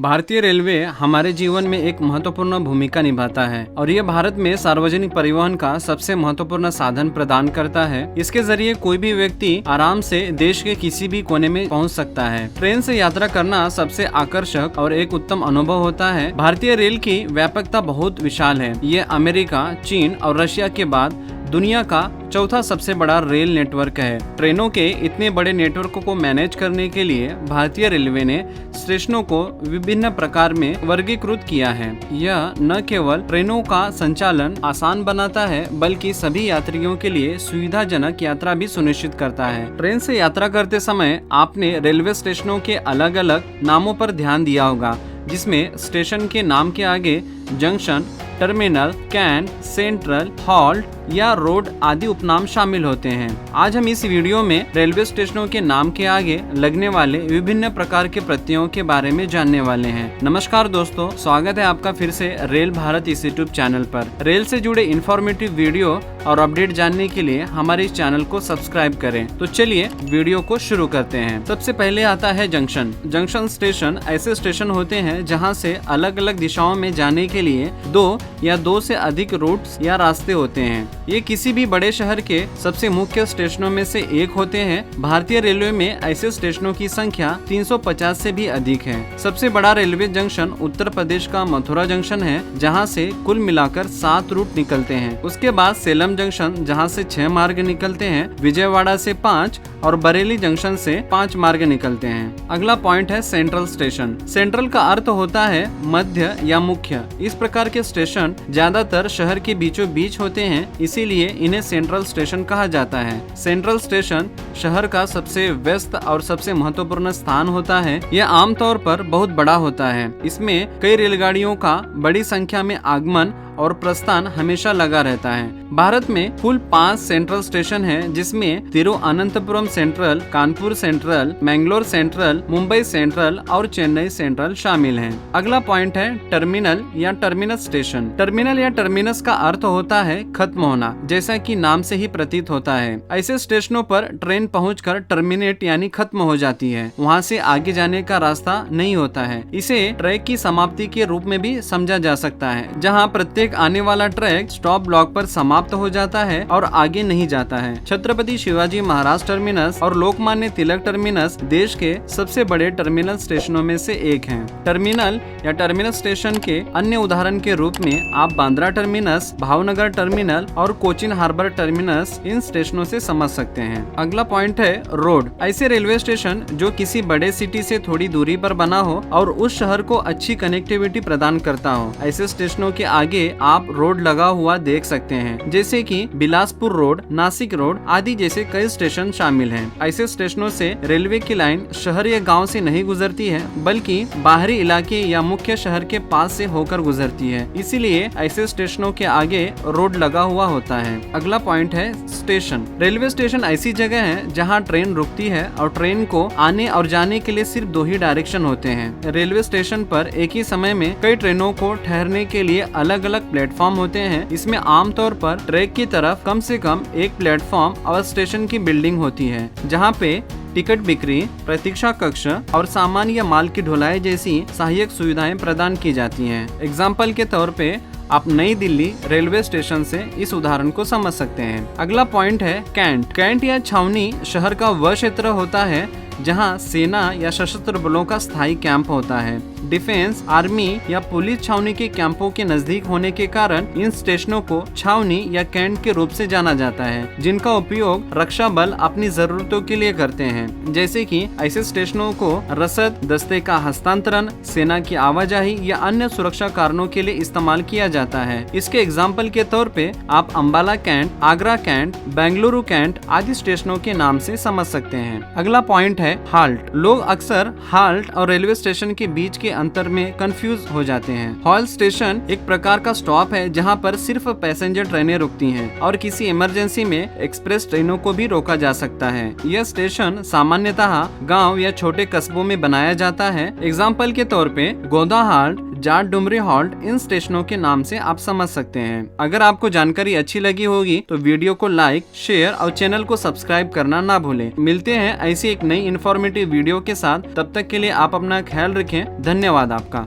भारतीय रेलवे हमारे जीवन में एक महत्वपूर्ण भूमिका निभाता है और ये भारत में सार्वजनिक परिवहन का सबसे महत्वपूर्ण साधन प्रदान करता है। इसके जरिए कोई भी व्यक्ति आराम से देश के किसी भी कोने में पहुंच सकता है। ट्रेन से यात्रा करना सबसे आकर्षक और एक उत्तम अनुभव होता है। भारतीय रेल की व्यापकता बहुत विशाल है। ये अमेरिका, चीन और रशिया के बाद दुनिया का चौथा सबसे बड़ा रेल नेटवर्क है। ट्रेनों के इतने बड़े नेटवर्क को मैनेज करने के लिए भारतीय रेलवे ने स्टेशनों को विभिन्न प्रकार में वर्गीकृत किया है। यह न केवल ट्रेनों का संचालन आसान बनाता है बल्कि सभी यात्रियों के लिए सुविधाजनक यात्रा भी सुनिश्चित करता है। ट्रेन से यात्रा करते समय आपने रेलवे स्टेशनों के अलग अलग नामों पर ध्यान दिया होगा, जिसमें स्टेशन के नाम के आगे junction, terminal, cantt, central, halt या रोड आदि उपनाम शामिल होते हैं। आज हम इस वीडियो में रेलवे स्टेशनों के नाम के आगे लगने वाले विभिन्न प्रकार के प्रत्ययों के बारे में जानने वाले हैं। नमस्कार दोस्तों, स्वागत है आपका फिर से रेल भारत इस यूट्यूब चैनल पर। रेल से जुड़े इंफॉर्मेटिव वीडियो और अपडेट जानने के लिए हमारे इस चैनल को सब्सक्राइब करें। तो चलिए वीडियो को शुरू करते हैं। सबसे पहले आता है जंक्शन। जंक्शन स्टेशन ऐसे स्टेशन होते हैं जहां से अलग अलग दिशाओं में जाने के लिए दो या दो से अधिक रूट्स या रास्ते होते हैं। ये किसी भी बड़े शहर के सबसे मुख्य स्टेशनों में से एक होते हैं। भारतीय रेलवे में ऐसे स्टेशनों की संख्या 350 से भी अधिक है। सबसे बड़ा रेलवे जंक्शन उत्तर प्रदेश का मथुरा जंक्शन है, जहां से कुल मिलाकर 7 रूट निकलते हैं। उसके बाद सेलम जंक्शन, जहां से 6 मार्ग निकलते हैं। विजयवाड़ा से 5 और बरेली जंक्शन से 5 मार्ग निकलते हैं। अगला पॉइंट है सेंट्रल स्टेशन। सेंट्रल का अर्थ होता है मध्य या मुख्य। इस प्रकार के स्टेशन ज्यादातर शहर के बीचों बीच होते हैं, इसीलिए इन्हें सेंट्रल स्टेशन कहा जाता है। सेंट्रल स्टेशन शहर का सबसे व्यस्त और सबसे महत्वपूर्ण स्थान होता है। यह आमतौर पर बहुत बड़ा होता है। इसमें कई रेलगाड़ियों का बड़ी संख्या में आगमन और प्रस्थान हमेशा लगा रहता है। भारत में कुल 5 सेंट्रल स्टेशन हैं, जिसमें Thiruvananthapuram central, Kanpur central, Mangalore central, Mumbai central और चेन्नई सेंट्रल शामिल हैं। अगला पॉइंट है टर्मिनल या टर्मिनस स्टेशन। टर्मिनल या टर्मिनस का अर्थ होता है खत्म होना, जैसा कि नाम से ही प्रतीत होता है। ऐसे स्टेशनों पर ट्रेन पहुंचकर टर्मिनेट यानी खत्म हो जाती है। वहां से आगे जाने का रास्ता नहीं होता है। इसे ट्रैक की समाप्ति के रूप में भी समझा जा सकता है, जहाँ प्रत्येक आने वाला ट्रैक स्टॉप ब्लॉक पर समाप्त हो जाता है और आगे नहीं जाता है। छत्रपति शिवाजी महाराज टर्मिनस और लोकमान्य तिलक टर्मिनस देश के सबसे बड़े टर्मिनल स्टेशनों में से एक हैं। टर्मिनल या टर्मिनस स्टेशन के अन्य उदाहरण के रूप में आप बांद्रा टर्मिनस, भावनगर टर्मिनल और कोचिन हार्बर टर्मिनस इन स्टेशनों से समझ सकते हैं। अगला पॉइंट है रोड। ऐसे रेलवे स्टेशन जो किसी बड़े सिटी से थोड़ी दूरी पर बना हो और उस शहर को अच्छी कनेक्टिविटी प्रदान करता हो। ऐसे स्टेशनों के आगे आप रोड लगा हुआ देख सकते हैं, जैसे कि बिलासपुर रोड, नासिक रोड आदि जैसे कई स्टेशन शामिल हैं। ऐसे स्टेशनों से रेलवे की लाइन शहर या गांव से नहीं गुजरती है, बल्कि बाहरी इलाके या मुख्य शहर के पास से होकर गुजरती है। इसीलिए ऐसे स्टेशनों के आगे रोड लगा हुआ होता है। अगला पॉइंट है स्टेशन। रेलवे स्टेशन ऐसी जगह है जहाँ ट्रेन रुकती है और ट्रेन को आने और जाने के लिए सिर्फ 2 ही डायरेक्शन होते हैं। रेलवे स्टेशन पर एक ही समय में कई ट्रेनों को ठहरने के लिए अलग अलग प्लेटफॉर्म होते हैं। इसमें आमतौर पर ट्रैक की तरफ कम से कम एक प्लेटफॉर्म और स्टेशन की बिल्डिंग होती है, जहां पे टिकट बिक्री, प्रतीक्षा कक्ष और सामान या माल की ढुलाई जैसी सहायक सुविधाएं प्रदान की जाती हैं। एग्जाम्पल के तौर पे आप नई दिल्ली रेलवे स्टेशन से इस उदाहरण को समझ सकते हैं। अगला पॉइंट है कैंट। कैंट या छावनी शहर का वह क्षेत्र होता है जहां सेना या सशस्त्र बलों का स्थायी कैंप होता है। डिफेंस, आर्मी या पुलिस छावनी के कैंपों के नजदीक होने के कारण इन स्टेशनों को छावनी या कैंट के रूप से जाना जाता है, जिनका उपयोग रक्षा बल अपनी जरूरतों के लिए करते हैं। जैसे कि ऐसे स्टेशनों को रसद, दस्ते का हस्तांतरण, सेना की आवाजाही या अन्य सुरक्षा कारणों के लिए इस्तेमाल किया जाता है। इसके एग्जाम्पल के तौर पे आप Ambala cantt, Agra cantt, Bengaluru cantt आदि स्टेशनों के नाम से समझ सकते हैं। अगला पॉइंट है हाल्ट। लोग अक्सर हाल्ट और रेलवे स्टेशन के बीच के अंतर में कंफ्यूज हो जाते हैं। हॉल्ट स्टेशन एक प्रकार का स्टॉप है जहां पर सिर्फ पैसेंजर ट्रेनें रुकती हैं और किसी इमरजेंसी में एक्सप्रेस ट्रेनों को भी रोका जा सकता है। यह स्टेशन सामान्यतः गांव या छोटे कस्बों में बनाया जाता है। एग्जाम्पल के तौर पे गोदा हाल्ट जाट, डुमरी हॉल्ट इन स्टेशनों के नाम से आप समझ सकते हैं। अगर आपको जानकारी अच्छी लगी होगी तो वीडियो को लाइक, शेयर और चैनल को सब्सक्राइब करना ना भूलें। मिलते हैं ऐसी एक नई इन्फॉर्मेटिव वीडियो के साथ, तब तक के लिए आप अपना ख्याल रखें। धन्यवाद आपका।